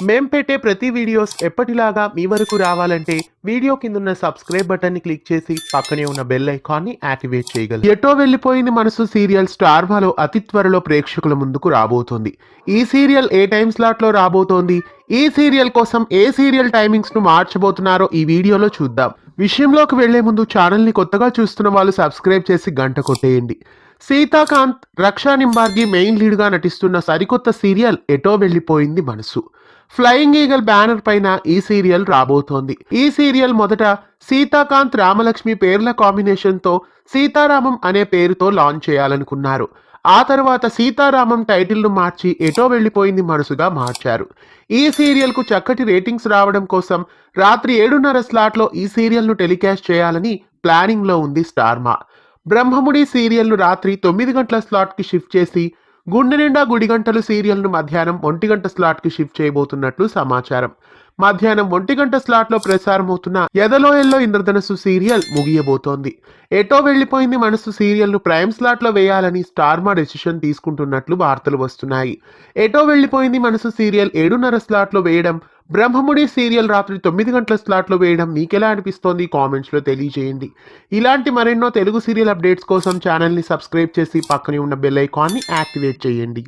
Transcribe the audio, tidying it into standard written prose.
మేం పెట్టే ప్రతి వీడియోస్ ఎప్పటిలాగా మీ వరకు రావాలంటే వీడియో కిందున్న సబ్స్క్రైబ్ బటన్ని క్లిక్ చేసి పక్కనే ఉన్న బెల్ ఐకాన్ని యాక్టివేట్ చేయగలరు. ఎటో వెళ్ళిపోయింది మనసు సీరియల్ స్టార్ మాలో అతి త్వరలో ప్రేక్షకుల ముందుకు రాబోతోంది. ఈ సీరియల్ ఏ టైం స్లాట్ లో రాబోతోంది, ఈ సీరియల్ కోసం ఏ సీరియల్ టైమింగ్స్ ను మార్చబోతున్నారో ఈ వీడియోలో చూద్దాం. విషయంలోకి వెళ్లే ముందు ఛానల్ ని కొత్తగా చూస్తున్న వాళ్ళు సబ్స్క్రైబ్ చేసి గంట కొట్టేయండి. సీతాకాంత్, రక్షా నింబార్గి మెయిన్ లీడ్ గా నటిస్తున్న సరికొత్త సీరియల్ ఎటో వెళ్ళిపోయింది మనసు. ఫ్లయింగ్ ఈగల్ బ్యానర్ పైన ఈ సీరియల్ రాబోతోంది. ఈ సీరియల్ మొదట సీతాకాంత్ రామలక్ష్మి పేర్ల కాంబినేషన్ తో సీతారామం అనే పేరుతో లాంచ్ చేయాలనుకున్నారు. ఆ తర్వాత సీతారామం టైటిల్ ను మార్చి ఎటో వెళ్ళిపోయింది మనసుగా మార్చారు. ఈ సీరియల్ కు చక్కటి రేటింగ్స్ రావడం కోసం రాత్రి 7:30 స్లాట్ లో ఈ సీరియల్ ను టెలికాస్ట్ చేయాలని ప్లానింగ్ లో ఉంది స్టార్మా. బ్రహ్మముడి సీరియల్ ను రాత్రి 9 గంటల స్లాట్ కి షిఫ్ట్ చేసి గుండె నిండా గుడి గంటలు సీరియల్ ను మధ్యాహ్నం 1 గంట స్లాట్ కి షిఫ్ట్ చేయబోతున్నట్లు సమాచారం. మధ్యాహ్నం 1 గంట స్లాట్ లో ప్రసారమవుతున్న ఎదలోయల్లో ఇంద్రధనస్సు సీరియల్ ముగియబోతోంది. ఎటో వెళ్ళిపోయింది మనసు సీరియల్ ను ప్రైమ్ స్లాట్ లో వేయాలని స్టార్మా డెసిషన్ తీసుకుంటున్నట్లు వార్తలు వస్తున్నాయి. ఎటో వెళ్ళిపోయింది మనసు సీరియల్ 7:30 స్లాట్ లో వేయడం, బ్రహ్మముడి సీరియల్ రాత్రి 9 గంటల స్లాట్ లో వేయడం మీకెలా అనిపిస్తోంది కామెంట్స్ లో తెలియజేయండి. ఇలాంటి మరెన్నో తెలుగు సీరియల్ అప్డేట్స్ కోసం ఛానల్ ని సబ్స్క్రైబ్ చేసి పక్కనే ఉన్న బెల్ ఐకాన్ ని యాక్టివేట్ చేయండి.